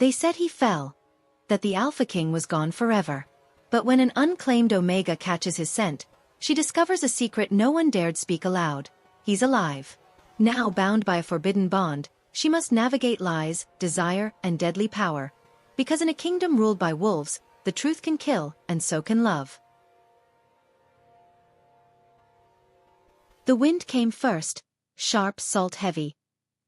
They said he fell, that the Alpha King was gone forever. But when an unclaimed Omega catches his scent, she discovers a secret no one dared speak aloud. He's alive. Now bound by a forbidden bond, she must navigate lies, desire, and deadly power. Because in a kingdom ruled by wolves, the truth can kill, and so can love. The wind came first, sharp, salt-heavy,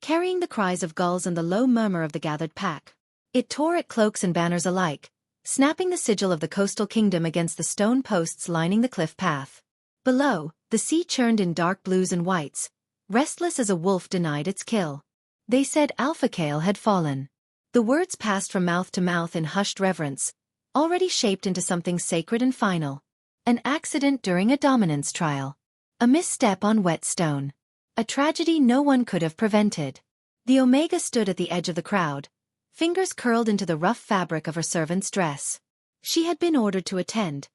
carrying the cries of gulls and the low murmur of the gathered pack. It tore at cloaks and banners alike, snapping the sigil of the coastal kingdom against the stone posts lining the cliff path. Below, the sea churned in dark blues and whites, restless as a wolf denied its kill. They said Alpha Kale had fallen. The words passed from mouth to mouth in hushed reverence, already shaped into something sacred and final. An accident during a dominance trial. A misstep on wet stone. A tragedy no one could have prevented. The Omega stood at the edge of the crowd, fingers curled into the rough fabric of her servant's dress. She had been ordered to attend,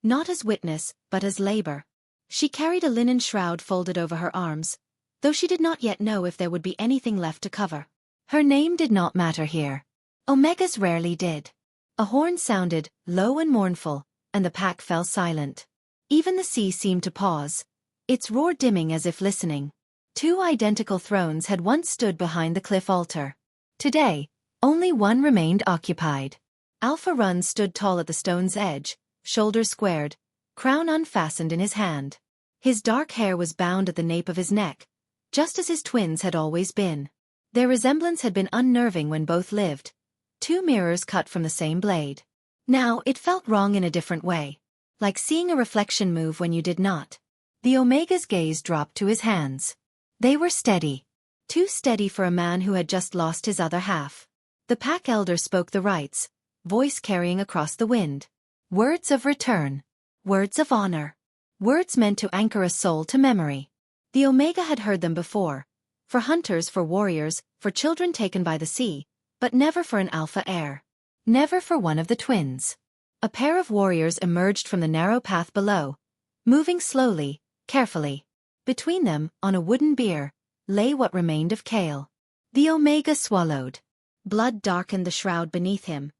not as witness, but as labor. She carried a linen shroud folded over her arms, though she did not yet know if there would be anything left to cover. Her name did not matter here. Omegas rarely did. A horn sounded, low and mournful, and the pack fell silent. Even the sea seemed to pause, its roar dimming as if listening. Two identical thrones had once stood behind the cliff altar. Today, only one remained occupied. Alpha Run stood tall at the stone's edge, shoulders squared, crown unfastened in his hand. His dark hair was bound at the nape of his neck, just as his twins had always been. Their resemblance had been unnerving when both lived, two mirrors cut from the same blade. Now it felt wrong in a different way, like seeing a reflection move when you did not. The Omega's gaze dropped to his hands. They were steady. Too steady for a man who had just lost his other half. The pack elder spoke the rites, voice carrying across the wind. Words of return. Words of honor. Words meant to anchor a soul to memory. The Omega had heard them before. For hunters, for warriors, for children taken by the sea, but never for an alpha heir. Never for one of the twins. A pair of warriors emerged from the narrow path below, moving slowly, carefully. Between them, on a wooden bier, lay what remained of Kale. The Omega swallowed. Blood darkened the shroud beneath him,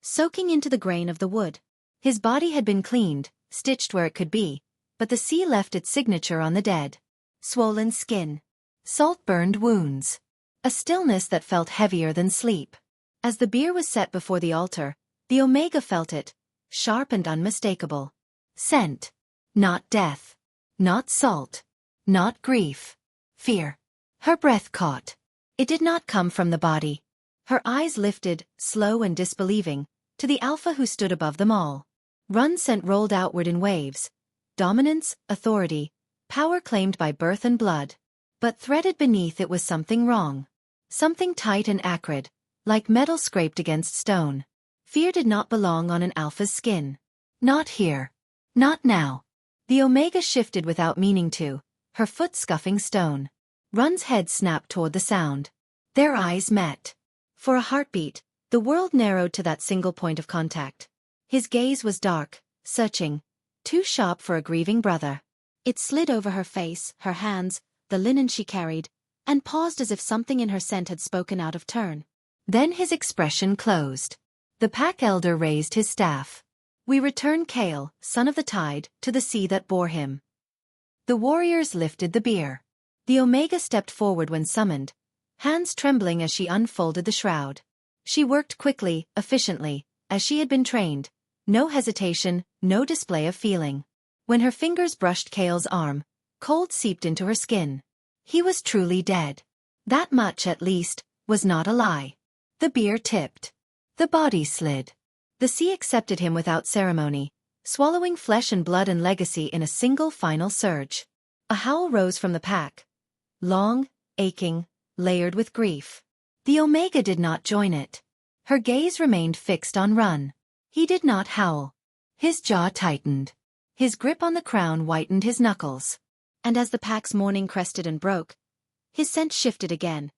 soaking into the grain of the wood. His body had been cleaned, stitched where it could be, but the sea left its signature on the dead. Swollen skin. Salt-burned wounds. A stillness that felt heavier than sleep. As the bier was set before the altar, the Omega felt it, sharp and unmistakable. Scent. Not death. Not salt. Not grief. Fear. Her breath caught. It did not come from the body. Her eyes lifted, slow and disbelieving, to the Alpha who stood above them all. Run scent rolled outward in waves. Dominance, authority, power claimed by birth and blood. But threaded beneath it was something wrong. Something tight and acrid, like metal scraped against stone. Fear did not belong on an Alpha's skin. Not here. Not now. The Omega shifted without meaning to, her foot scuffing stone. Run's head snapped toward the sound. Their eyes met. For a heartbeat, the world narrowed to that single point of contact. His gaze was dark, searching, too sharp for a grieving brother. It slid over her face, her hands, the linen she carried, and paused as if something in her scent had spoken out of turn. Then his expression closed. The pack elder raised his staff. We return Kale, son of the tide, to the sea that bore him. The warriors lifted the bier. The Omega stepped forward when summoned, hands trembling as she unfolded the shroud. She worked quickly, efficiently, as she had been trained. No hesitation, no display of feeling. When her fingers brushed Kale's arm, cold seeped into her skin. He was truly dead. That much, at least, was not a lie. The bier tipped. The body slid. The sea accepted him without ceremony, swallowing flesh and blood and legacy in a single final surge. A howl rose from the pack. Long, aching, layered with grief. The Omega did not join it. Her gaze remained fixed on Run. He did not howl. His jaw tightened. His grip on the crown whitened his knuckles. And as the pack's mourning crested and broke, his scent shifted again,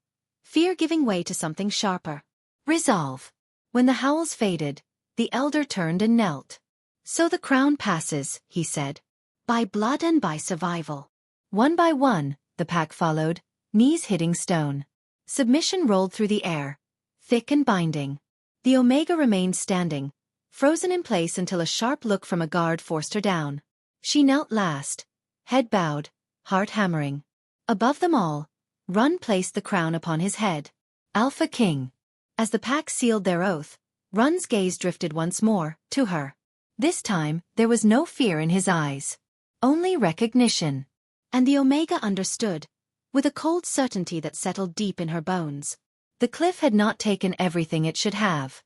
fear giving way to something sharper. Resolve. When the howls faded, the elder turned and knelt. So the crown passes, he said. By blood and by survival. One by one, the pack followed, knees hitting stone. Submission rolled through the air, thick and binding. The Omega remained standing, frozen in place until a sharp look from a guard forced her down. She knelt last, head bowed, heart hammering. Above them all, Run placed the crown upon his head. Alpha King. As the pack sealed their oath, Run's gaze drifted once more to her. This time, there was no fear in his eyes. Only recognition. And the Omega understood, with a cold certainty that settled deep in her bones. The cliff had not taken everything it should have.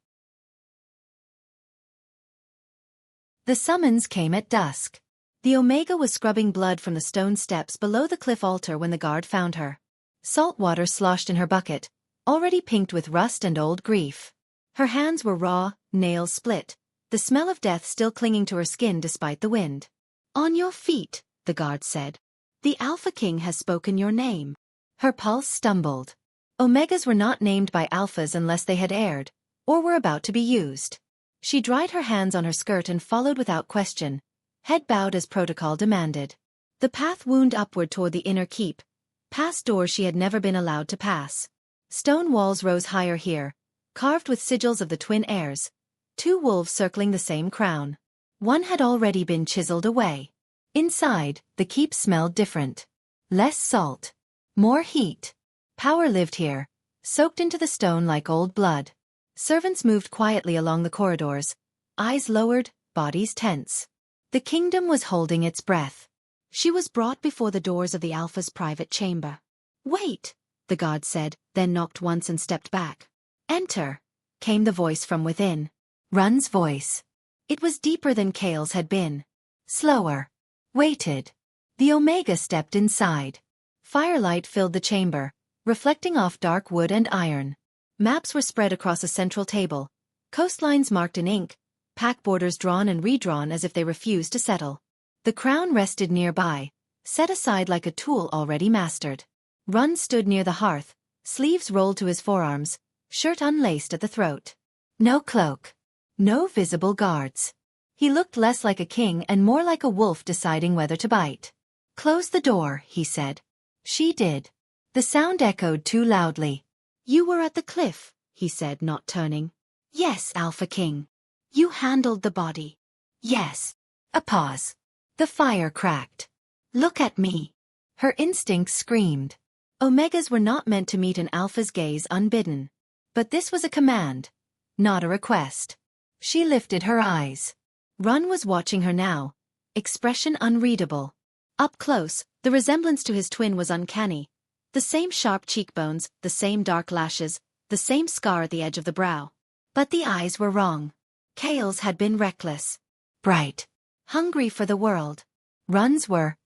The summons came at dusk. The Omega was scrubbing blood from the stone steps below the cliff altar when the guard found her. Salt water sloshed in her bucket, already pinked with rust and old grief. Her hands were raw, nails split, the smell of death still clinging to her skin despite the wind. "On your feet," the guard said. "The Alpha King has spoken your name." Her pulse stumbled. Omegas were not named by alphas unless they had aired, or were about to be used. She dried her hands on her skirt and followed without question, head bowed as protocol demanded. The path wound upward toward the inner keep, past doors she had never been allowed to pass. Stone walls rose higher here, carved with sigils of the twin heirs, 2 wolves circling the same crown. One had already been chiseled away. Inside, the keep smelled different. Less salt. More heat. Power lived here, soaked into the stone like old blood. Servants moved quietly along the corridors, eyes lowered, bodies tense. The kingdom was holding its breath. She was brought before the doors of the Alpha's private chamber. "Wait," the guard said, then knocked once and stepped back. "Enter," came the voice from within. Run's voice. It was deeper than Kale's had been. Slower. Waited. The Omega stepped inside. Firelight filled the chamber, reflecting off dark wood and iron. Maps were spread across a central table, coastlines marked in ink, pack borders drawn and redrawn as if they refused to settle. The crown rested nearby, set aside like a tool already mastered. Run stood near the hearth, sleeves rolled to his forearms, shirt unlaced at the throat. No cloak. No visible guards. He looked less like a king and more like a wolf deciding whether to bite. "Close the door," he said. She did. The sound echoed too loudly. "You were at the cliff," he said, not turning. "Yes, Alpha King." "You handled the body." "Yes." A pause. The fire cracked. "Look at me." Her instincts screamed. Omegas were not meant to meet an Alpha's gaze unbidden. But this was a command, not a request. She lifted her eyes. Run was watching her now, expression unreadable. Up close, the resemblance to his twin was uncanny. The same sharp cheekbones, the same dark lashes, the same scar at the edge of the brow. But the eyes were wrong. Kale's had been reckless. Bright. Hungry for the world. Run's were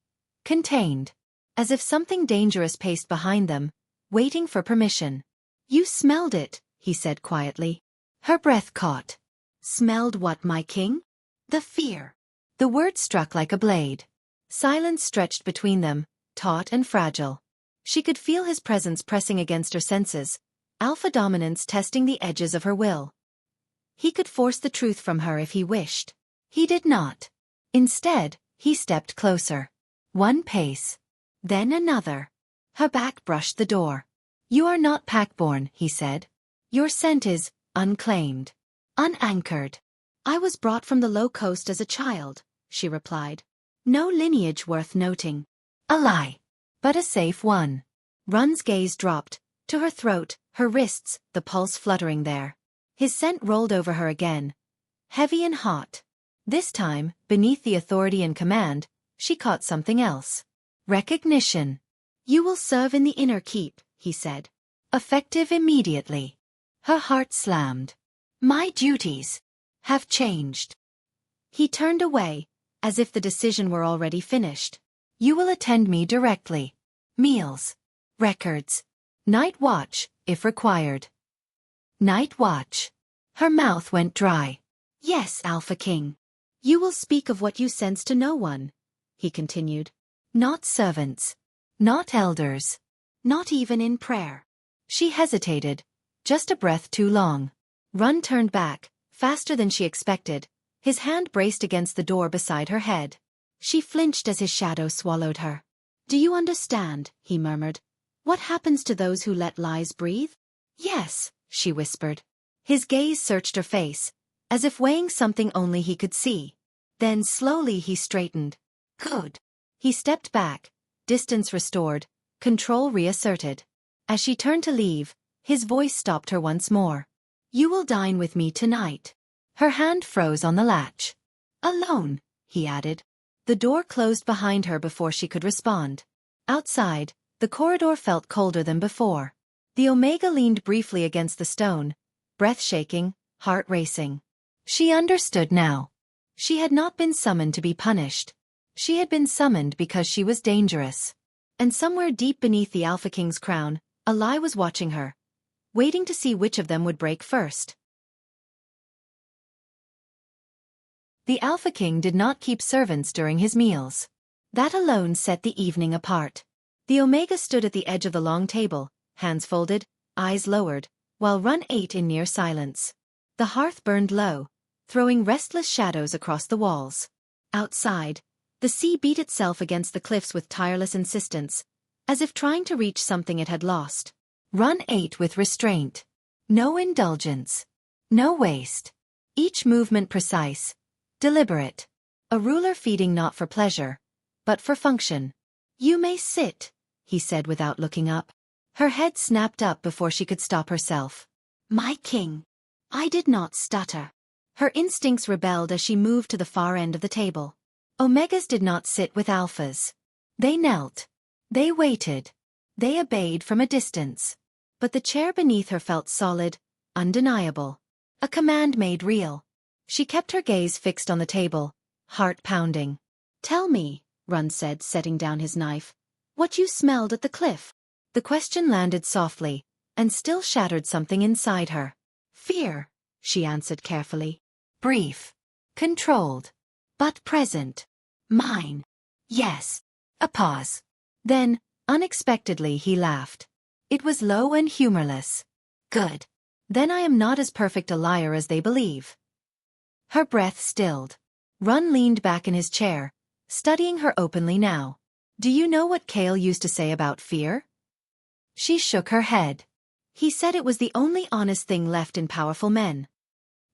contained. As if something dangerous paced behind them, waiting for permission. "You smelled it," he said quietly. Her breath caught. "Smelled what, my king?" "The fear." The word struck like a blade. Silence stretched between them, taut and fragile. She could feel his presence pressing against her senses, alpha dominance testing the edges of her will. He could force the truth from her if he wished. He did not. Instead, he stepped closer. One pace. Then another. Her back brushed the door. "You are not pack-born," he said. "Your scent is unclaimed. Unanchored." "I was brought from the low coast as a child," she replied. "No lineage worth noting." A lie. But a safe one. Run's gaze dropped, to her throat, her wrists, the pulse fluttering there. His scent rolled over her again. Heavy and hot. This time, beneath the authority and command, she caught something else. Recognition. "You will serve in the inner keep," he said. Effective immediately. Her heart slammed. "My duties have changed." He turned away, as if the decision were already finished. "You will attend me directly. Meals. Records. Night watch, if required." Night watch. Her mouth went dry. "Yes, Alpha King. You will speak of what you sense to no one," he continued. "Not servants. Not elders. Not even in prayer." She hesitated, just a breath too long. Run turned back, faster than she expected, his hand braced against the door beside her head. She flinched as his shadow swallowed her. "Do you understand?" he murmured. "What happens to those who let lies breathe?" "Yes," she whispered. His gaze searched her face, as if weighing something only he could see. Then slowly he straightened. Good. He stepped back, distance restored, control reasserted. As she turned to leave, his voice stopped her once more. You will dine with me tonight. Her hand froze on the latch. Alone, he added. The door closed behind her before she could respond. Outside, the corridor felt colder than before. The Omega leaned briefly against the stone, breath shaking, heart racing. She understood now. She had not been summoned to be punished. She had been summoned because she was dangerous. And somewhere deep beneath the Alpha King's crown, a lie was watching her, waiting to see which of them would break first. The Alpha King did not keep servants during his meals. That alone set the evening apart. The Omega stood at the edge of the long table, hands folded, eyes lowered, while Run ate in near silence. The hearth burned low, throwing restless shadows across the walls. Outside, the sea beat itself against the cliffs with tireless insistence, as if trying to reach something it had lost. Run ate with restraint. No indulgence. No waste. Each movement precise, deliberate. A ruler feeding not for pleasure, but for function. You may sit, he said without looking up. Her head snapped up before she could stop herself. My king. I did not stutter. Her instincts rebelled as she moved to the far end of the table. Omegas did not sit with alphas. They knelt. They waited. They obeyed from a distance. But the chair beneath her felt solid, undeniable. A command made real. She kept her gaze fixed on the table, heart pounding. Tell me, Run said, setting down his knife, what you smelled at the cliff. The question landed softly, and still shattered something inside her. Fear, she answered carefully. Brief. Controlled. But present. Mine. Yes. A pause. Then, unexpectedly he laughed. It was low and humorless. Good. Then I am not as perfect a liar as they believe. Her breath stilled. Run leaned back in his chair, studying her openly now. Do you know what Kale used to say about fear? She shook her head. He said it was the only honest thing left in powerful men.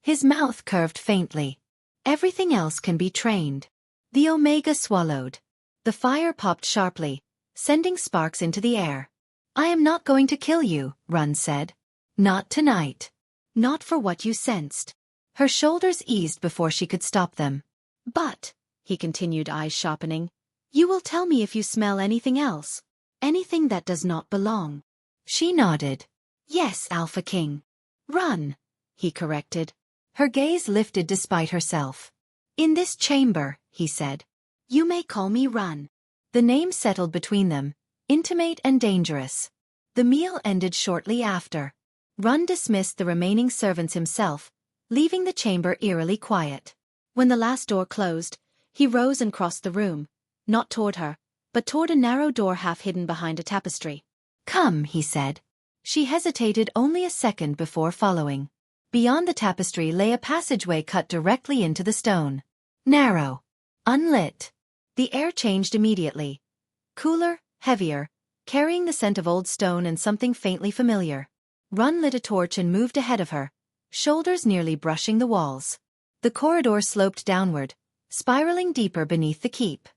His mouth curved faintly. Everything else can be trained. The Omega swallowed. The fire popped sharply, sending sparks into the air. I am not going to kill you, Run said. Not tonight. Not for what you sensed. Her shoulders eased before she could stop them. But, he continued, eyes sharpening, you will tell me if you smell anything else. Anything that does not belong. She nodded. Yes, Alpha King. Run, he corrected. Her gaze lifted despite herself. In this chamber, he said. You may call me Run. The name settled between them, intimate and dangerous. The meal ended shortly after. Run dismissed the remaining servants himself, leaving the chamber eerily quiet. When the last door closed, he rose and crossed the room, not toward her, but toward a narrow door half hidden behind a tapestry. Come, he said. She hesitated only a second before following. Beyond the tapestry lay a passageway cut directly into the stone. Narrow. Unlit. The air changed immediately. Cooler, heavier, carrying the scent of old stone and something faintly familiar. Run lit a torch and moved ahead of her, shoulders nearly brushing the walls. The corridor sloped downward, spiraling deeper beneath the keep.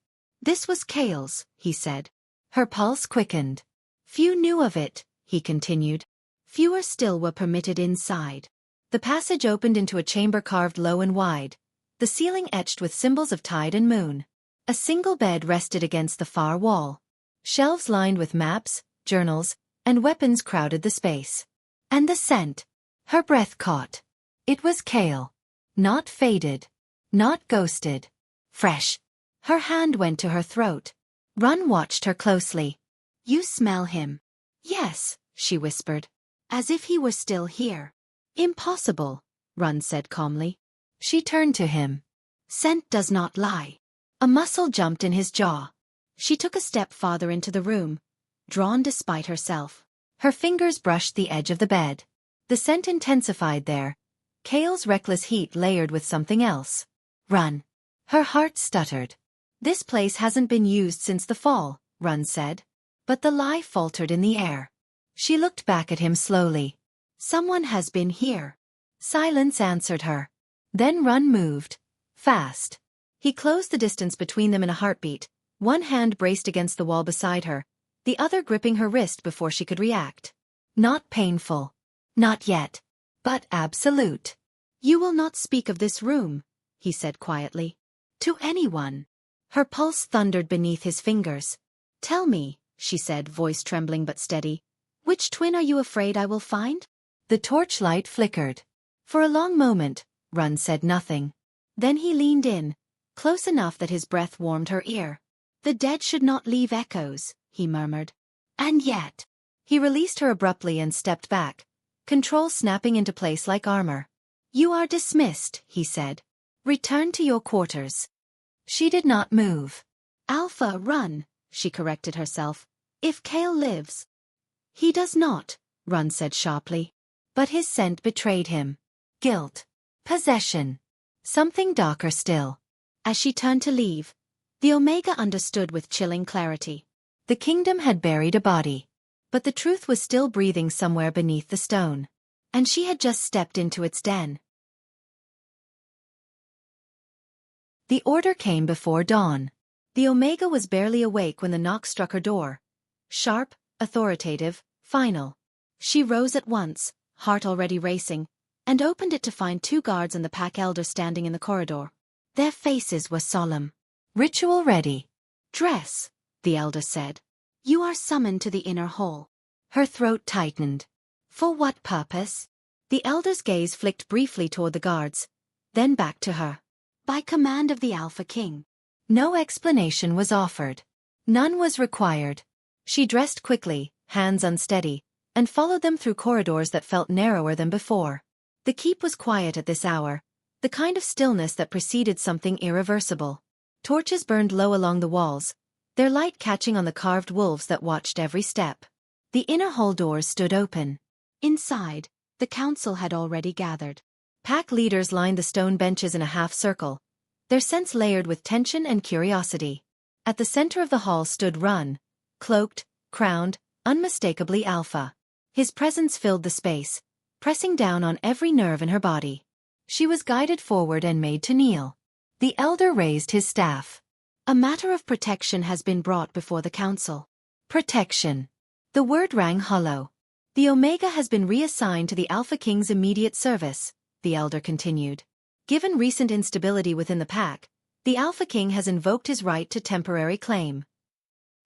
This was Kale's, he said. Her pulse quickened. Few knew of it, he continued. Fewer still were permitted inside. The passage opened into a chamber carved low and wide, the ceiling etched with symbols of tide and moon. A single bed rested against the far wall. Shelves lined with maps, journals, and weapons crowded the space. And the scent. Her breath caught. It was Kale. Not faded. Not ghosted. Fresh. Her hand went to her throat. Run watched her closely. You smell him. Yes, she whispered. As if he were still here. Impossible, Run said calmly. She turned to him. Scent does not lie. A muscle jumped in his jaw. She took a step farther into the room, drawn despite herself. Her fingers brushed the edge of the bed. The scent intensified there. Kale's reckless heat layered with something else. Run. Her heart stuttered. This place hasn't been used since the fall, Run said. But the lie faltered in the air. She looked back at him slowly. Someone has been here. Silence answered her. Then Run moved. Fast. He closed the distance between them in a heartbeat, one hand braced against the wall beside her, the other gripping her wrist before she could react. Not painful. Not yet. But absolute. You will not speak of this room, he said quietly. To anyone. Her pulse thundered beneath his fingers. Tell me, she said, voice trembling but steady. Which twin are you afraid I will find? The torchlight flickered. For a long moment, Run said nothing. Then he leaned in, close enough that his breath warmed her ear. The dead should not leave echoes, he murmured. And yet. He released her abruptly and stepped back, control snapping into place like armor. You are dismissed, he said. Return to your quarters. She did not move. Alpha, Run, she corrected herself. If Kale lives. He does not, Run said sharply. But his scent betrayed him. Guilt. Possession. Something darker still. As she turned to leave, the Omega understood with chilling clarity. The kingdom had buried a body. But the truth was still breathing somewhere beneath the stone. And she had just stepped into its den. The order came before dawn. The Omega was barely awake when the knock struck her door. Sharp, authoritative, final. She rose at once, heart already racing, and opened it to find 2 guards and the pack elder standing in the corridor. Their faces were solemn. Ritual ready. Dress, the elder said. You are summoned to the inner hall. Her throat tightened. For what purpose? The elder's gaze flicked briefly toward the guards, then back to her. By command of the Alpha King. No explanation was offered. None was required. She dressed quickly, hands unsteady, and followed them through corridors that felt narrower than before. The keep was quiet at this hour, the kind of stillness that preceded something irreversible. Torches burned low along the walls, their light catching on the carved wolves that watched every step. The inner hall doors stood open. Inside, the council had already gathered. Pack leaders lined the stone benches in a half-circle, their scents layered with tension and curiosity. At the center of the hall stood Run, cloaked, crowned, unmistakably alpha. His presence filled the space, pressing down on every nerve in her body. She was guided forward and made to kneel. The elder raised his staff. A matter of protection has been brought before the council. Protection. The word rang hollow. The Omega has been reassigned to the Alpha King's immediate service, the elder continued. Given recent instability within the pack, the Alpha King has invoked his right to temporary claim.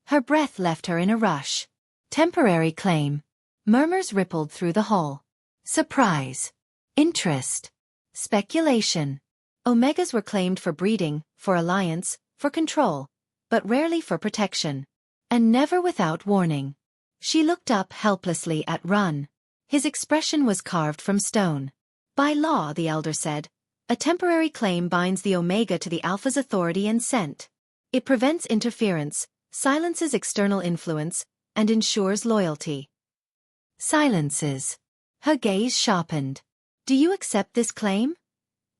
Her breath left her in a rush. Temporary claim. Murmurs rippled through the hall. Surprise. Interest. Speculation. Omegas were claimed for breeding, for alliance, for control, but rarely for protection. And never without warning. She looked up helplessly at Run. His expression was carved from stone. By law, the elder said, a temporary claim binds the Omega to the Alpha's authority and scent. It prevents interference, silences external influence, and ensures loyalty. Silences. Her gaze sharpened. Do you accept this claim?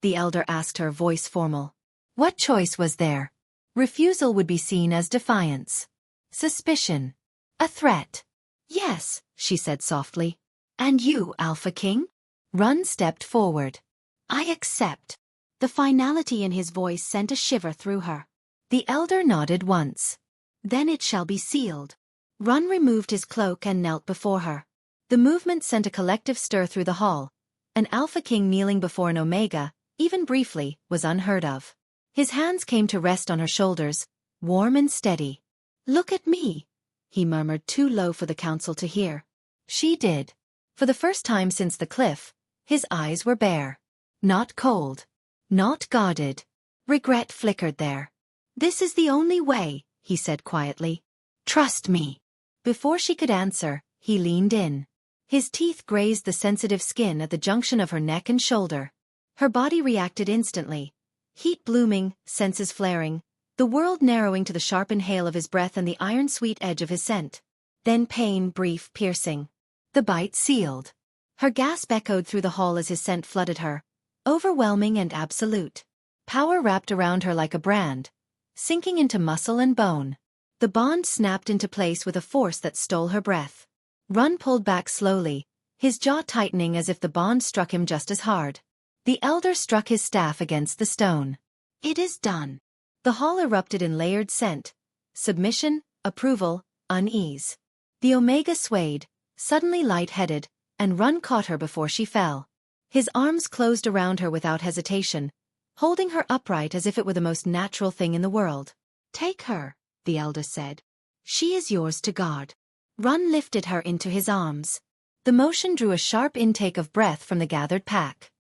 The elder asked her, voice formal. What choice was there? Refusal would be seen as defiance. Suspicion. A threat. Yes, she said softly. And you, Alpha King? Run stepped forward. I accept. The finality in his voice sent a shiver through her. The elder nodded once. Then it shall be sealed. Run removed his cloak and knelt before her. The movement sent a collective stir through the hall. An Alpha King kneeling before an Omega, even briefly, was unheard of. His hands came to rest on her shoulders, warm and steady. Look at me, he murmured, too low for the council to hear. She did. For the first time since the cliff, his eyes were bare. Not cold. Not guarded. Regret flickered there. This is the only way, he said quietly. Trust me. Before she could answer, he leaned in. His teeth grazed the sensitive skin at the junction of her neck and shoulder. Her body reacted instantly. Heat blooming, senses flaring, the world narrowing to the sharp inhale of his breath and the iron-sweet edge of his scent. Then pain, brief, piercing. The bite sealed. Her gasp echoed through the hall as his scent flooded her. Overwhelming and absolute. Power wrapped around her like a brand, sinking into muscle and bone. The bond snapped into place with a force that stole her breath. Run pulled back slowly, his jaw tightening as if the bond struck him just as hard. The elder struck his staff against the stone. It is done. The hall erupted in layered scent. Submission, approval, unease. The Omega swayed, suddenly light-headed, and Run caught her before she fell. His arms closed around her without hesitation, holding her upright as if it were the most natural thing in the world. Take her, the elder said. She is yours to guard. Run lifted her into his arms. The motion drew a sharp intake of breath from the gathered pack.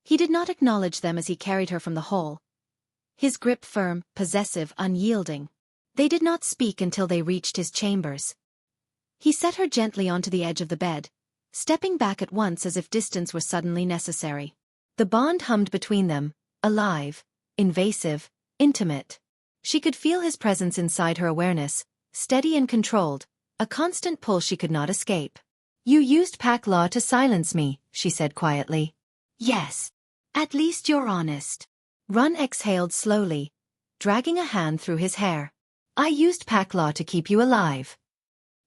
He did not acknowledge them as he carried her from the hall. His grip firm, possessive, unyielding. They did not speak until they reached his chambers. He set her gently onto the edge of the bed, stepping back at once as if distance were suddenly necessary. The bond hummed between them, alive, invasive, intimate. She could feel his presence inside her awareness, steady and controlled, a constant pull she could not escape. You used pack law to silence me, she said quietly. Yes. At least you're honest. Run exhaled slowly, dragging a hand through his hair. I used pack law to keep you alive.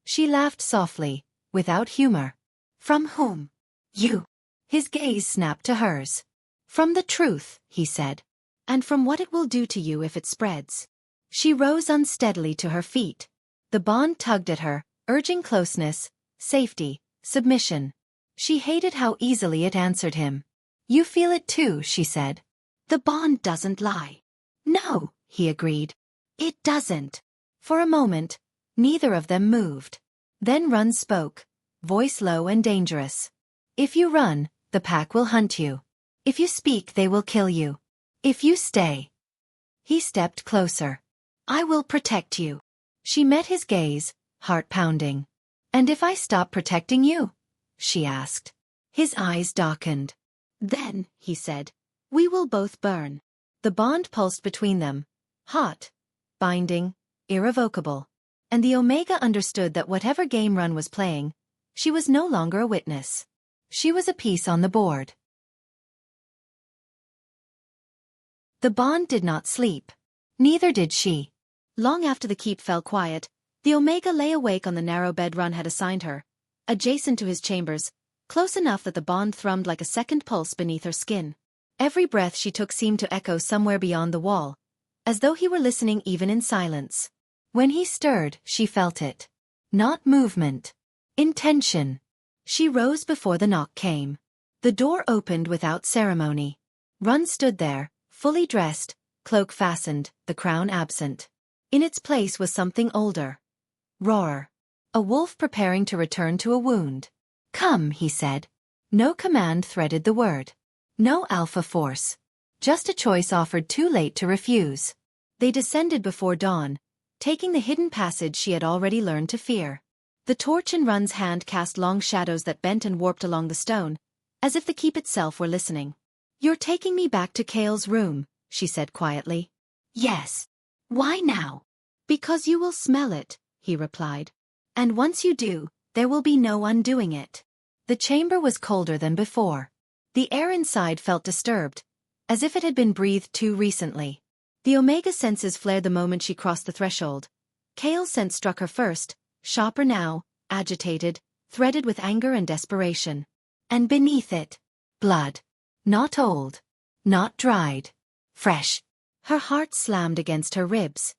She laughed softly, without humor. From whom? You. His gaze snapped to hers. From the truth, he said. And from what it will do to you if it spreads. She rose unsteadily to her feet. The bond tugged at her, urging closeness, safety, submission. She hated how easily it answered him. You feel it too, she said. The bond doesn't lie. No, he agreed. It doesn't. For a moment, neither of them moved. Then Run spoke, voice low and dangerous. If you run, the pack will hunt you. If you speak, they will kill you. If you stay. He stepped closer. I will protect you. She met his gaze, heart pounding. And if I stop protecting you? She asked. His eyes darkened. Then, he said, we will both burn. The bond pulsed between them, hot, binding, irrevocable. And the Omega understood that whatever game Run was playing, she was no longer a witness. She was a piece on the board. The bond did not sleep. Neither did she. Long after the keep fell quiet, the Omega lay awake on the narrow bed Run had assigned her, adjacent to his chambers, close enough that the bond thrummed like a second pulse beneath her skin. Every breath she took seemed to echo somewhere beyond the wall, as though he were listening even in silence. When he stirred, she felt it. Not movement. Intention. She rose before the knock came. The door opened without ceremony. Run stood there, fully dressed, cloak fastened, the crown absent. In its place was something older. Rawer. A wolf preparing to return to a wound. Come, he said. No command threaded the word. No alpha force. Just a choice offered too late to refuse. They descended before dawn, taking the hidden passage she had already learned to fear. The torch in Run's hand cast long shadows that bent and warped along the stone, as if the keep itself were listening. You're taking me back to Kale's room, she said quietly. Yes. Why now? Because you will smell it, he replied. And once you do, there will be no undoing it. The chamber was colder than before. The air inside felt disturbed, as if it had been breathed too recently. The Omega senses flared the moment she crossed the threshold. Kale's scent struck her first, sharper now, agitated, threaded with anger and desperation. And beneath it, blood. Not old. Not dried. Fresh. Her heart slammed against her ribs.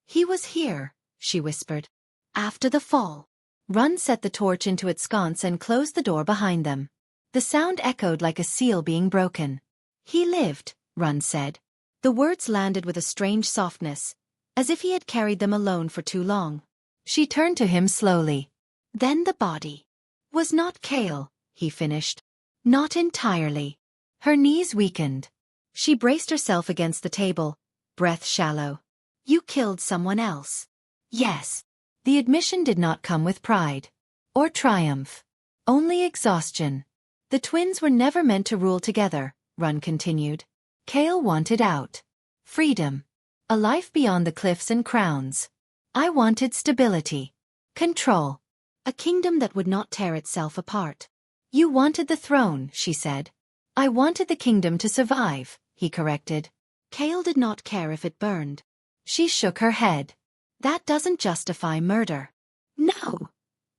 He was here, she whispered. After the fall. Run set the torch into its sconce and closed the door behind them. The sound echoed like a seal being broken. He lived, Run said. The words landed with a strange softness, as if he had carried them alone for too long. She turned to him slowly. Then the body. Was not Kale, he finished. Not entirely. Her knees weakened. She braced herself against the table, breath shallow. You killed someone else. Yes. The admission did not come with pride. Or triumph. Only exhaustion. The twins were never meant to rule together, Run continued. Kale wanted out. Freedom. A life beyond the cliffs and crowns. I wanted stability. Control. A kingdom that would not tear itself apart. You wanted the throne, she said. I wanted the kingdom to survive, he corrected. Kale did not care if it burned. She shook her head. That doesn't justify murder. No,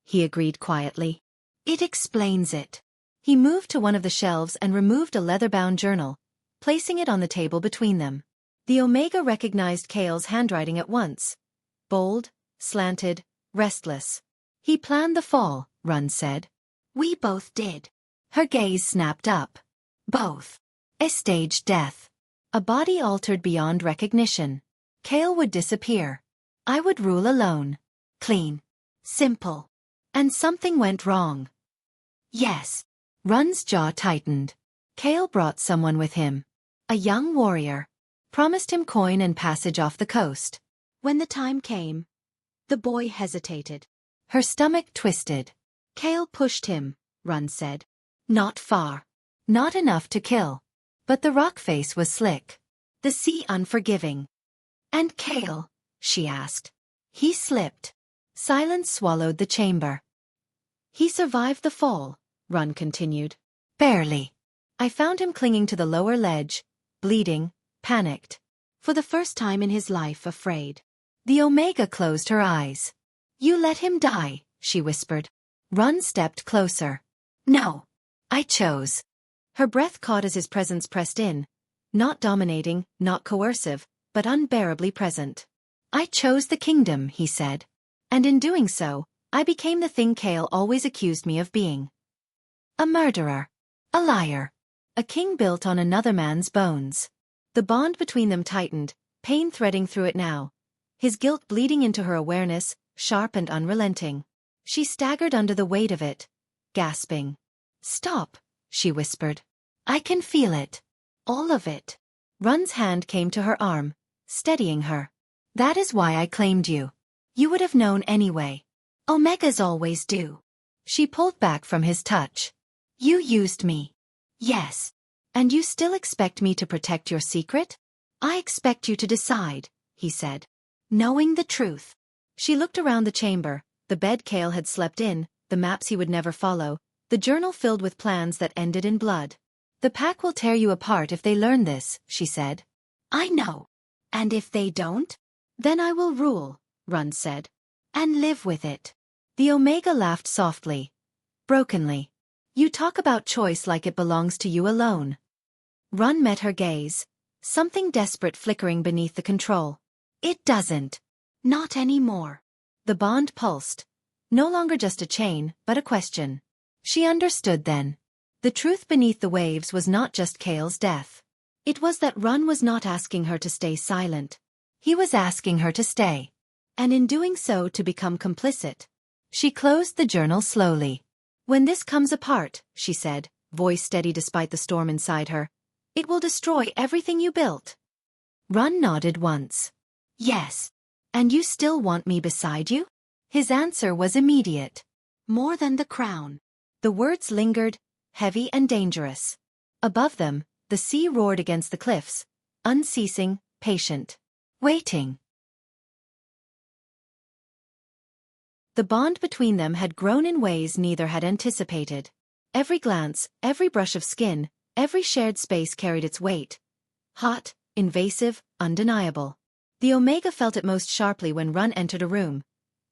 he agreed quietly. It explains it. He moved to one of the shelves and removed a leather-bound journal, placing it on the table between them. The Omega recognized Kale's handwriting at once. Bold, slanted, restless. He planned the fall, Run said. We both did. Her gaze snapped up. Both. A staged death. A body altered beyond recognition. Kale would disappear. I would rule alone. Clean. Simple. And something went wrong. Yes. Run's jaw tightened. Kale brought someone with him. A young warrior. Promised him coin and passage off the coast. When the time came, the boy hesitated. Her stomach twisted. Kale pushed him, Run said. Not far. Not enough to kill. But the rock face was slick. The sea unforgiving. And Kale? She asked. He slipped. Silence swallowed the chamber. He survived the fall, Run continued. Barely. I found him clinging to the lower ledge, bleeding, panicked. For the first time in his life afraid. The Omega closed her eyes. You let him die, she whispered. Run stepped closer. No. I chose. Her breath caught as his presence pressed in. Not dominating, not coercive, but unbearably present. I chose the kingdom, he said. And in doing so, I became the thing Kale always accused me of being. A murderer. A liar. A king built on another man's bones. The bond between them tightened, pain threading through it now. His guilt bleeding into her awareness, sharp and unrelenting. She staggered under the weight of it, gasping. Stop, she whispered. I can feel it. All of it. Run's hand came to her arm, steadying her. That is why I claimed you. You would have known anyway. Omegas always do. She pulled back from his touch. You used me. Yes. And you still expect me to protect your secret? I expect you to decide, he said. Knowing the truth. She looked around the chamber, the bed Kale had slept in, the maps he would never follow, the journal filled with plans that ended in blood. The pack will tear you apart if they learn this, she said. I know. And if they don't? Then I will rule, Run said. And live with it. The Omega laughed softly. Brokenly. You talk about choice like it belongs to you alone. Run met her gaze. Something desperate flickering beneath the control. It doesn't. Not anymore. The bond pulsed. No longer just a chain, but a question. She understood then. The truth beneath the waves was not just Kale's death. It was that Run was not asking her to stay silent. He was asking her to stay. And in doing so to become complicit. She closed the journal slowly. When this comes apart, she said, voice steady despite the storm inside her, it will destroy everything you built. Run nodded once. Yes. And you still want me beside you? His answer was immediate. More than the crown. The words lingered, heavy and dangerous. Above them, the sea roared against the cliffs, unceasing, patient. Waiting. The bond between them had grown in ways neither had anticipated. Every glance, every brush of skin, every shared space carried its weight. Hot, invasive, undeniable. The Omega felt it most sharply when Run entered a room.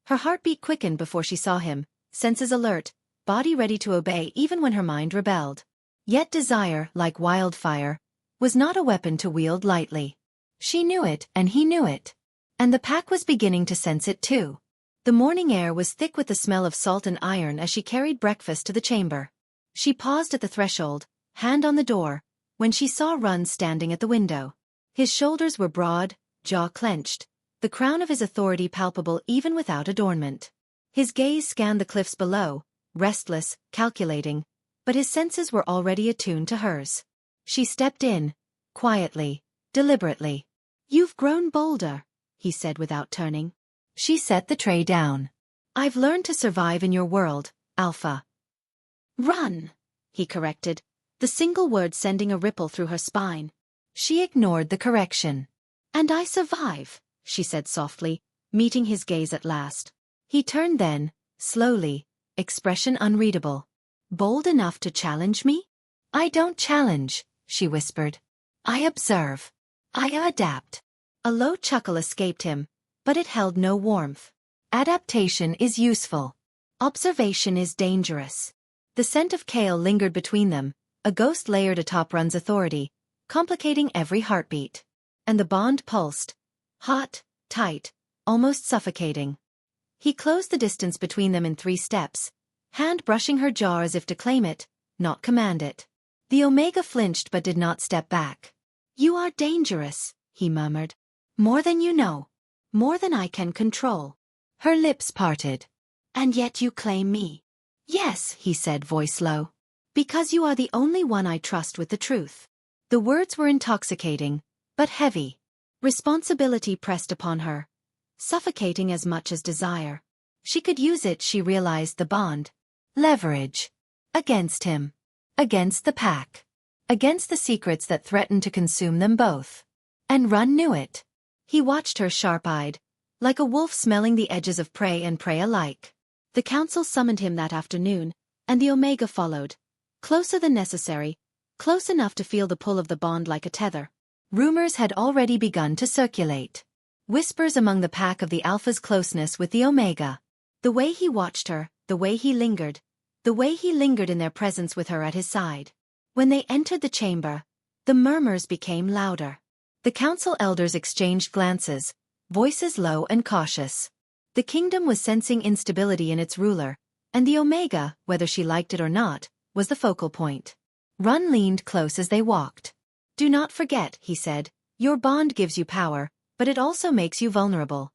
Her heartbeat quickened before she saw him, senses alert, body ready to obey even when her mind rebelled. Yet desire, like wildfire, was not a weapon to wield lightly. She knew it and he knew it. And the pack was beginning to sense it too. The morning air was thick with the smell of salt and iron as she carried breakfast to the chamber. She paused at the threshold, hand on the door, when she saw Run standing at the window. His shoulders were broad, jaw clenched, the crown of his authority palpable even without adornment. His gaze scanned the cliffs below, restless, calculating, but his senses were already attuned to hers. She stepped in, quietly, deliberately. You've grown bolder, he said without turning. She set the tray down. I've learned to survive in your world, Alpha. Run, he corrected, the single word sending a ripple through her spine. She ignored the correction. And I survive, she said softly, meeting his gaze at last. He turned then, slowly, expression unreadable. Bold enough to challenge me? I don't challenge, she whispered. I observe. I adapt. A low chuckle escaped him, but it held no warmth. Adaptation is useful. Observation is dangerous. The scent of kale lingered between them, a ghost layered atop Run's authority, complicating every heartbeat. And the bond pulsed. Hot, tight, almost suffocating. He closed the distance between them in 3 steps, hand brushing her jaw as if to claim it, not command it. The Omega flinched but did not step back. "You are dangerous," he murmured. "More than you know. More than I can control." Her lips parted. "And yet you claim me." "Yes," he said, voice low. "Because you are the only one I trust with the truth." The words were intoxicating, but heavy. Responsibility pressed upon her, suffocating as much as desire. She could use it, she realized, the bond. Leverage. Against him. Against the pack. Against the secrets that threatened to consume them both. And Run knew it. He watched her sharp-eyed, like a wolf smelling the edges of prey and prey alike. The council summoned him that afternoon, and the Omega followed. Closer than necessary, close enough to feel the pull of the bond like a tether. Rumors had already begun to circulate. Whispers among the pack of the Alpha's closeness with the Omega. The way he watched her, the way he lingered in their presence with her at his side. When they entered the chamber, the murmurs became louder. The council elders exchanged glances, voices low and cautious. The kingdom was sensing instability in its ruler, and the Omega, whether she liked it or not, was the focal point. Run leaned close as they walked. "Do not forget," he said, "your bond gives you power, but it also makes you vulnerable."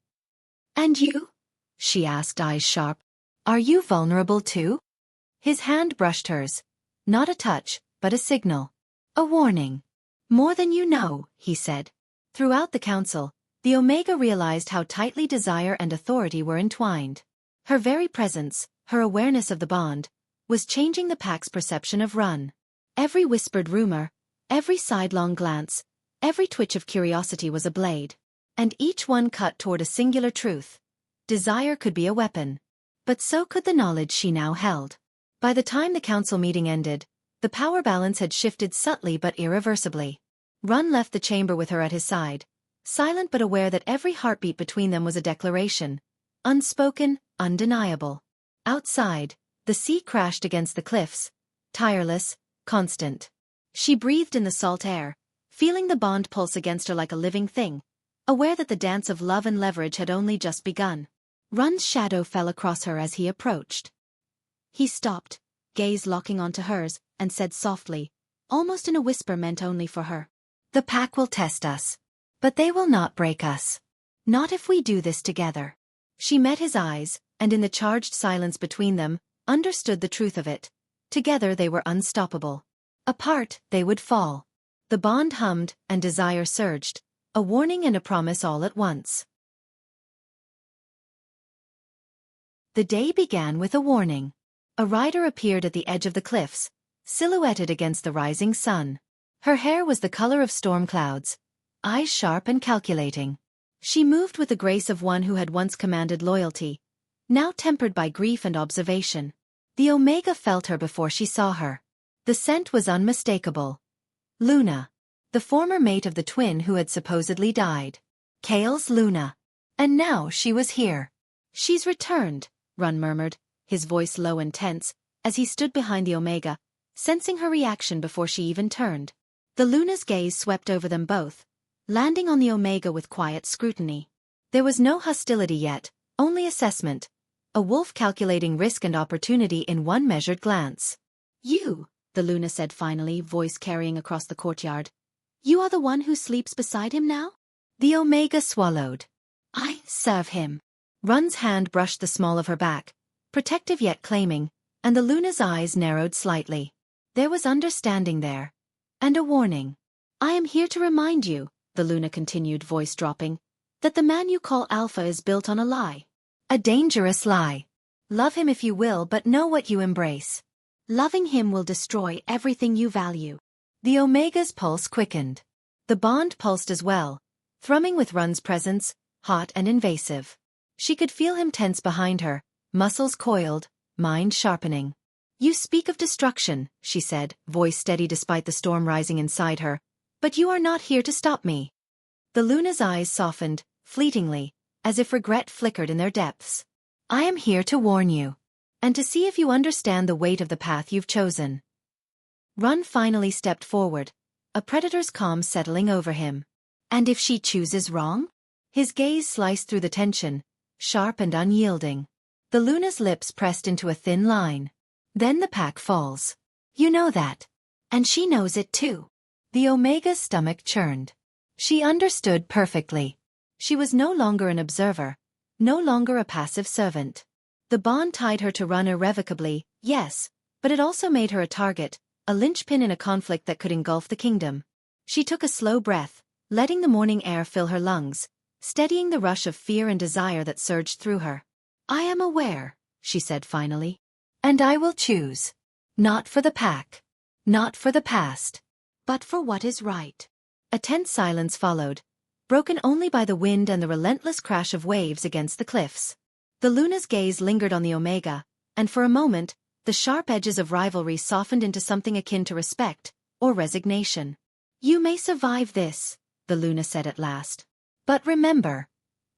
"And you?" she asked, eyes sharp. "Are you vulnerable too?" His hand brushed hers. Not a touch, but a signal. A warning. "More than you know," he said. Throughout the council, the Omega realized how tightly desire and authority were entwined. Her very presence, her awareness of the bond, was changing the pack's perception of Run. Every whispered rumor, every sidelong glance, every twitch of curiosity was a blade. And each one cut toward a singular truth. Desire could be a weapon. But so could the knowledge she now held. By the time the council meeting ended, the power balance had shifted subtly but irreversibly. Run left the chamber with her at his side, silent but aware that every heartbeat between them was a declaration. Unspoken, undeniable. Outside, the sea crashed against the cliffs, tireless, constant. She breathed in the salt air, feeling the bond pulse against her like a living thing, aware that the dance of love and leverage had only just begun. Run's shadow fell across her as he approached. He stopped, gaze locking onto hers, and said softly, almost in a whisper meant only for her. "The pack will test us. But they will not break us. Not if we do this together." She met his eyes, and in the charged silence between them, understood the truth of it. Together they were unstoppable. Apart, they would fall. The bond hummed, and desire surged, a warning and a promise all at once. The day began with a warning. A rider appeared at the edge of the cliffs, silhouetted against the rising sun. Her hair was the color of storm clouds, eyes sharp and calculating. She moved with the grace of one who had once commanded loyalty, now tempered by grief and observation. The Omega felt her before she saw her. The scent was unmistakable. Luna. The former mate of the twin who had supposedly died. Kale's Luna. And now she was here. "She's returned," Run murmured, his voice low and tense, as he stood behind the Omega, sensing her reaction before she even turned. The Luna's gaze swept over them both, landing on the Omega with quiet scrutiny. There was no hostility yet, only assessment, a wolf calculating risk and opportunity in one measured glance. "You," the Luna said finally, voice carrying across the courtyard. "You are the one who sleeps beside him now?" The Omega swallowed. "I serve him." Run's hand brushed the small of her back, protective yet claiming, and the Luna's eyes narrowed slightly. There was understanding there. And a warning. "I am here to remind you," the Luna continued, voice dropping, "that the man you call Alpha is built on a lie. A dangerous lie. Love him if you will, but know what you embrace. Loving him will destroy everything you value." The Omega's pulse quickened. The bond pulsed as well, thrumming with Run's presence, hot and invasive. She could feel him tense behind her, muscles coiled, mind sharpening. "You speak of destruction," she said, voice steady despite the storm rising inside her, "but you are not here to stop me." The Luna's eyes softened, fleetingly, as if regret flickered in their depths. "I am here to warn you. and to see if you understand the weight of the path you've chosen. Run finally stepped forward, a predator's calm settling over him. And if she chooses wrong? His gaze sliced through the tension, sharp and unyielding. The Luna's lips pressed into a thin line. Then the pack falls. You know that. And she knows it too. The Omega's stomach churned. She understood perfectly. She was no longer an observer, no longer a passive servant. The bond tied her to Run irrevocably, yes, but it also made her a target, a linchpin in a conflict that could engulf the kingdom. She took a slow breath, letting the morning air fill her lungs, steadying the rush of fear and desire that surged through her. I am aware, she said finally. And I will choose. Not for the pack. Not for the past. But for what is right. A tense silence followed, broken only by the wind and the relentless crash of waves against the cliffs. The Luna's gaze lingered on the Omega, and for a moment, the sharp edges of rivalry softened into something akin to respect, or resignation. You may survive this, the Luna said at last. But remember,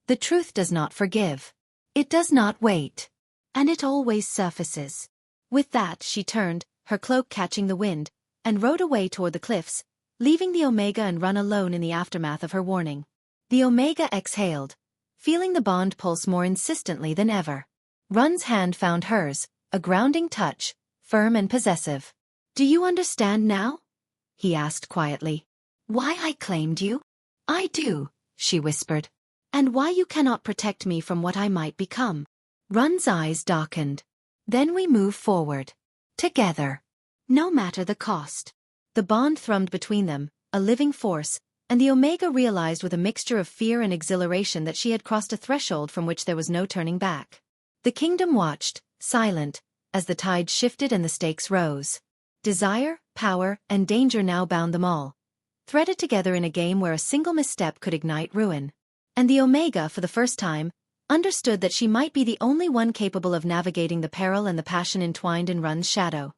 the truth does not forgive. It does not wait. And it always surfaces. With that she turned, her cloak catching the wind, and rode away toward the cliffs, leaving the Omega and Run alone in the aftermath of her warning. The Omega exhaled, feeling the bond pulse more insistently than ever. Run's hand found hers, a grounding touch, firm and possessive. Do you understand now? He asked quietly. Why I claimed you? I do, she whispered. And why you cannot protect me from what I might become. Run's eyes darkened. Then we move forward. Together. No matter the cost. The bond thrummed between them, a living force, and the Omega realized with a mixture of fear and exhilaration that she had crossed a threshold from which there was no turning back. The kingdom watched, silent, as the tide shifted and the stakes rose. Desire, power, and danger now bound them all, threaded together in a game where a single misstep could ignite ruin. And the Omega, for the first time, understood that she might be the only one capable of navigating the peril and the passion entwined in Run's shadow.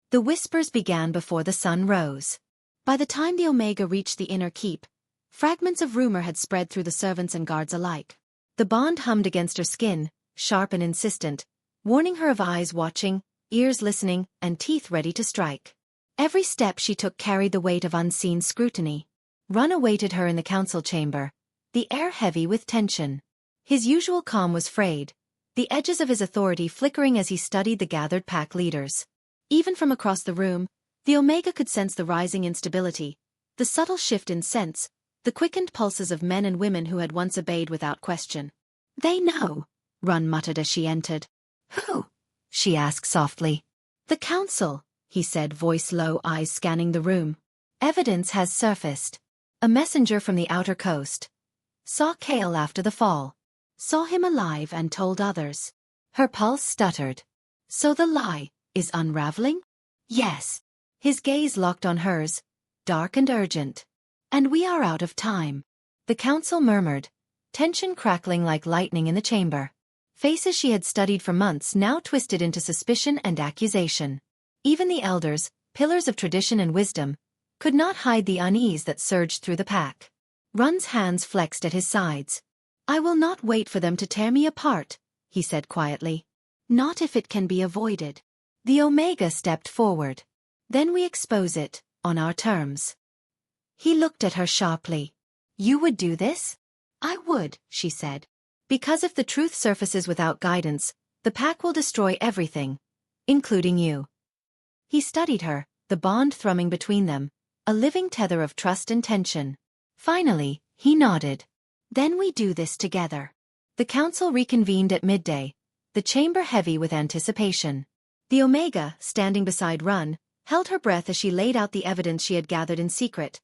The whispers began before the sun rose. By the time the Omega reached the inner keep, fragments of rumor had spread through the servants and guards alike. The bond hummed against her skin, sharp and insistent, warning her of eyes watching, ears listening, and teeth ready to strike. Every step she took carried the weight of unseen scrutiny. Run awaited her in the council chamber, the air heavy with tension. His usual calm was frayed, the edges of his authority flickering as he studied the gathered pack leaders. Even from across the room, the Omega could sense the rising instability, the subtle shift in sense, the quickened pulses of men and women who had once obeyed without question. They know, Run muttered as she entered. Who? She asked softly. The council, he said, voice low, eyes scanning the room. Evidence has surfaced. A messenger from the outer coast. Saw Kale after the fall. Saw him alive and told others. Her pulse stuttered. So the lie is unraveling? Yes. His gaze locked on hers, dark and urgent. And we are out of time. The council murmured, tension crackling like lightning in the chamber. Faces she had studied for months now twisted into suspicion and accusation. Even the elders, pillars of tradition and wisdom, could not hide the unease that surged through the pack. Run's hands flexed at his sides. I will not wait for them to tear me apart, he said quietly. Not if it can be avoided. The Omega stepped forward. Then we expose it, on our terms. He looked at her sharply. You would do this? I would, she said. Because if the truth surfaces without guidance, the pack will destroy everything, including you. He studied her, the bond thrumming between them, a living tether of trust and tension. Finally, he nodded. Then we do this together. The council reconvened at midday, the chamber heavy with anticipation. The Omega, standing beside Run, held her breath as she laid out the evidence she had gathered in secret.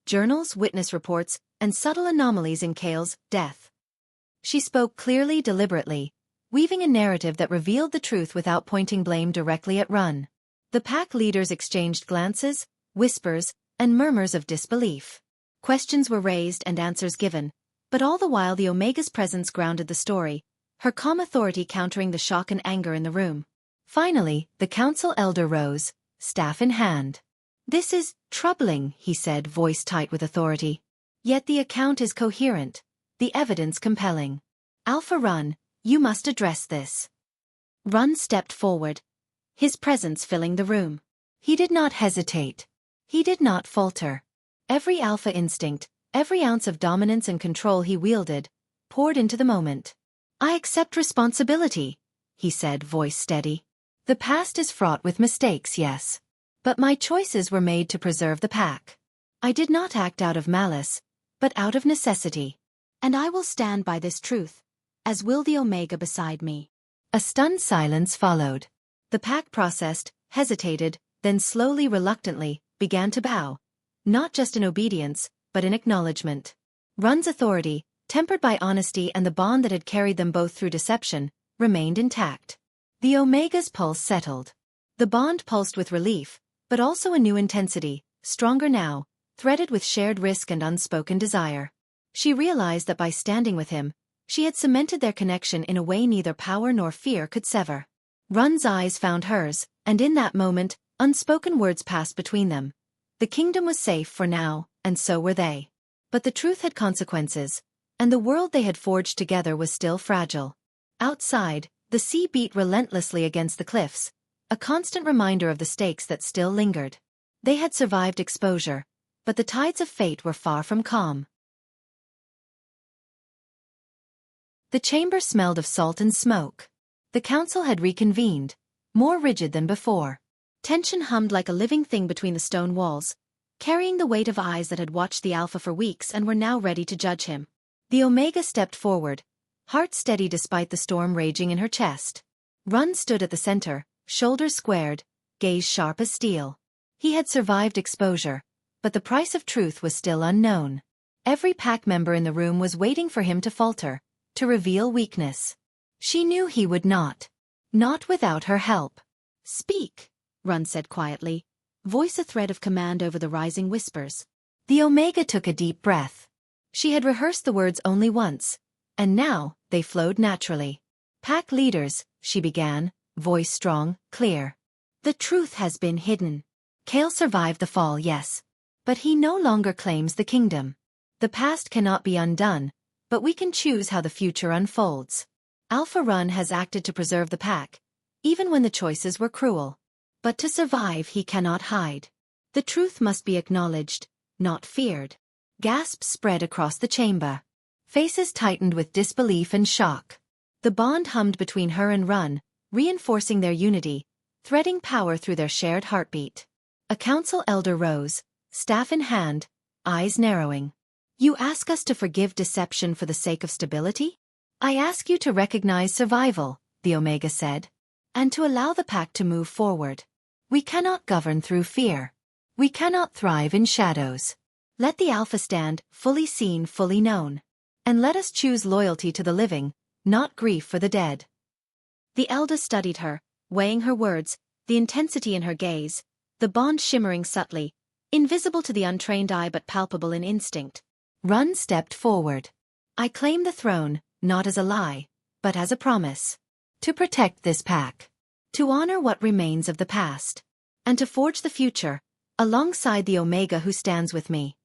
Journals, witness reports, and subtle anomalies in Kale's death. She spoke clearly, deliberately, weaving a narrative that revealed the truth without pointing blame directly at Run. The pack leaders exchanged glances, whispers, and murmurs of disbelief. Questions were raised and answers given, but all the while the Omega's presence grounded the story, her calm authority countering the shock and anger in the room. Finally, the council elder rose, staff in hand. This is troubling, he said, voice tight with authority. Yet the account is coherent, the evidence compelling. Alpha Run, You must address this. Run stepped forward, his presence filling the room. He did not hesitate. He did not falter. Every alpha instinct, every ounce of dominance and control he wielded, poured into the moment. I accept responsibility, he said, voice steady. The past is fraught with mistakes, yes. But my choices were made to preserve the pack. I did not act out of malice, but out of necessity. And I will stand by this truth, as will the Omega beside me. A stunned silence followed. The pack processed, hesitated, then slowly, reluctantly, began to bow, not just in obedience, but in acknowledgement. Run's authority, tempered by honesty and the bond that had carried them both through deception, remained intact. The Omega's pulse settled. The bond pulsed with relief, but also a new intensity, stronger now, threaded with shared risk and unspoken desire. She realized that by standing with him, she had cemented their connection in a way neither power nor fear could sever. Run's eyes found hers, and in that moment, unspoken words passed between them. The kingdom was safe for now, and so were they. But the truth had consequences, and the world they had forged together was still fragile. Outside, the sea beat relentlessly against the cliffs, a constant reminder of the stakes that still lingered. They had survived exposure, but the tides of fate were far from calm. The chamber smelled of salt and smoke. The council had reconvened, more rigid than before. Tension hummed like a living thing between the stone walls, carrying the weight of eyes that had watched the Alpha for weeks and were now ready to judge him. The Omega stepped forward, heart steady despite the storm raging in her chest. Run stood at the center, shoulders squared, gaze sharp as steel. He had survived exposure, but the price of truth was still unknown. Every pack member in the room was waiting for him to falter, to reveal weakness. She knew he would not. Not without her help. Speak, Run said quietly, voice a thread of command over the rising whispers. The Omega took a deep breath. She had rehearsed the words only once, and now they flowed naturally. Pack leaders, she began, voice strong, clear. The truth has been hidden. Kale survived the fall, yes. But he no longer claims the kingdom. The past cannot be undone, but we can choose how the future unfolds. Alpha Run has acted to preserve the pack, even when the choices were cruel. But to survive he cannot hide. The truth must be acknowledged, not feared. Gasps spread across the chamber. Faces tightened with disbelief and shock. The bond hummed between her and Run, reinforcing their unity, threading power through their shared heartbeat. A council elder rose, staff in hand, eyes narrowing. You ask us to forgive deception for the sake of stability? I ask you to recognize survival, the Omega said, and to allow the pack to move forward. We cannot govern through fear. We cannot thrive in shadows. Let the Alpha stand, fully seen, fully known. And let us choose loyalty to the living, not grief for the dead. The elder studied her, weighing her words, the intensity in her gaze, the bond shimmering subtly, invisible to the untrained eye but palpable in instinct. Run stepped forward. I claim the throne, not as a lie, but as a promise. To protect this pack. To honor what remains of the past. And to forge the future, alongside the Omega who stands with me.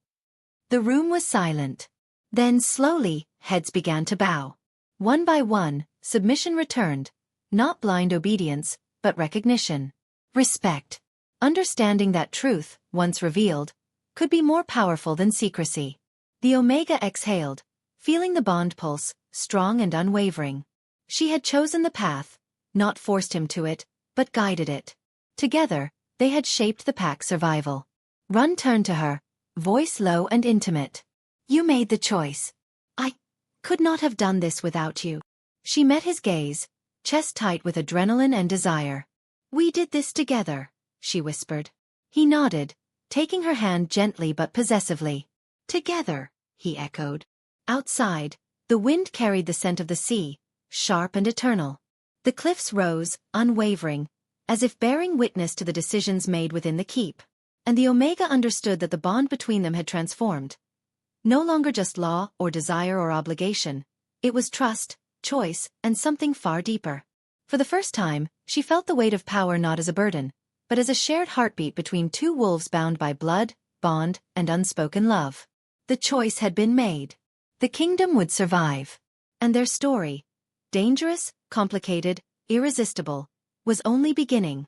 The room was silent. Then slowly, heads began to bow. One by one, submission returned, not blind obedience, but recognition. Respect. Understanding that truth, once revealed, could be more powerful than secrecy. The Omega exhaled, feeling the bond pulse, strong and unwavering. She had chosen the path, not forced him to it, but guided it. Together, they had shaped the pack's survival. Run turned to her, voice low and intimate. You made the choice. I could not have done this without you. She met his gaze, chest tight with adrenaline and desire. We did this together, she whispered. He nodded, taking her hand gently but possessively. Together, he echoed. Outside, the wind carried the scent of the sea, sharp and eternal. The cliffs rose, unwavering, as if bearing witness to the decisions made within the keep. And the Omega understood that the bond between them had transformed. No longer just law or desire or obligation, it was trust, choice, and something far deeper. For the first time, she felt the weight of power not as a burden, but as a shared heartbeat between two wolves bound by blood, bond, and unspoken love. The choice had been made. The kingdom would survive. And their story, dangerous, complicated, irresistible, was only beginning.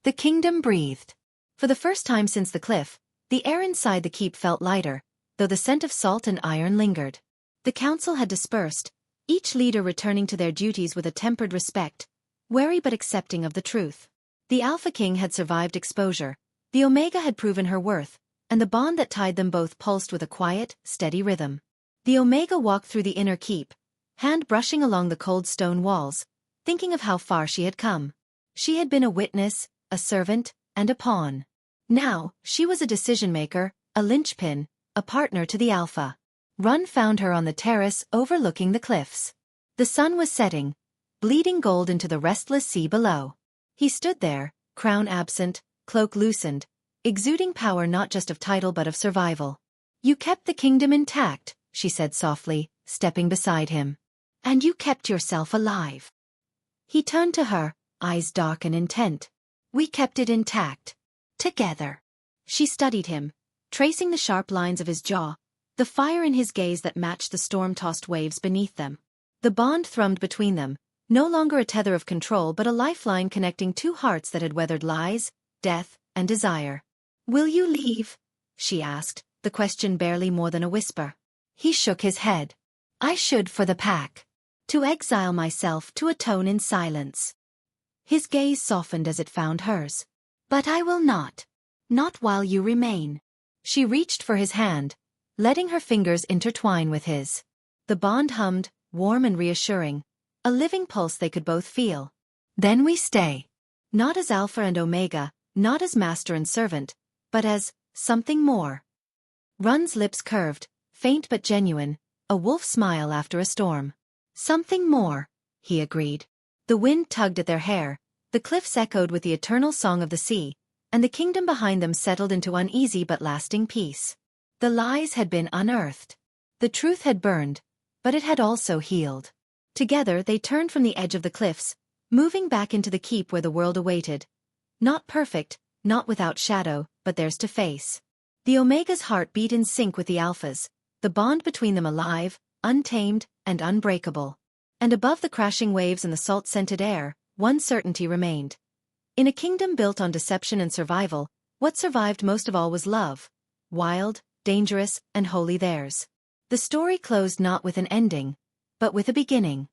The kingdom breathed. For the first time since the cliff, the air inside the keep felt lighter, though the scent of salt and iron lingered. The council had dispersed, each leader returning to their duties with a tempered respect, wary but accepting of the truth. The Alpha King had survived exposure, the Omega had proven her worth, and the bond that tied them both pulsed with a quiet, steady rhythm. The Omega walked through the inner keep, hand brushing along the cold stone walls, thinking of how far she had come. She had been a witness, a servant, and a pawn. Now, she was a decision-maker, a linchpin, a partner to the Alpha. Run found her on the terrace overlooking the cliffs. The sun was setting, bleeding gold into the restless sea below. He stood there, crown absent, cloak loosened, exuding power not just of title but of survival. "You kept the kingdom intact," she said softly, stepping beside him. "And you kept yourself alive." He turned to her, eyes dark and intent. "We kept it intact. Together." She studied him, tracing the sharp lines of his jaw, the fire in his gaze that matched the storm-tossed waves beneath them. The bond thrummed between them, no longer a tether of control but a lifeline connecting two hearts that had weathered lies, death, and desire. "Will you leave?" she asked, the question barely more than a whisper. He shook his head. "I should for the pack. To exile myself to atone in silence." His gaze softened as it found hers. "But I will not. Not while you remain." She reached for his hand, letting her fingers intertwine with his. The bond hummed, warm and reassuring, a living pulse they could both feel. "Then we stay. Not as Alpha and Omega, not as master and servant, but as something more." Run's lips curved, faint but genuine, a wolf smile after a storm. "Something more," he agreed. The wind tugged at their hair, the cliffs echoed with the eternal song of the sea, and the kingdom behind them settled into uneasy but lasting peace. The lies had been unearthed. The truth had burned, but it had also healed. Together they turned from the edge of the cliffs, moving back into the keep where the world awaited. Not perfect, not without shadow, but theirs to face. The Omega's heart beat in sync with the Alpha's, the bond between them alive, untamed, and unbreakable. And above the crashing waves and the salt-scented air, one certainty remained. In a kingdom built on deception and survival, what survived most of all was love. Wild, dangerous, and wholly theirs. The story closed not with an ending, but with a beginning.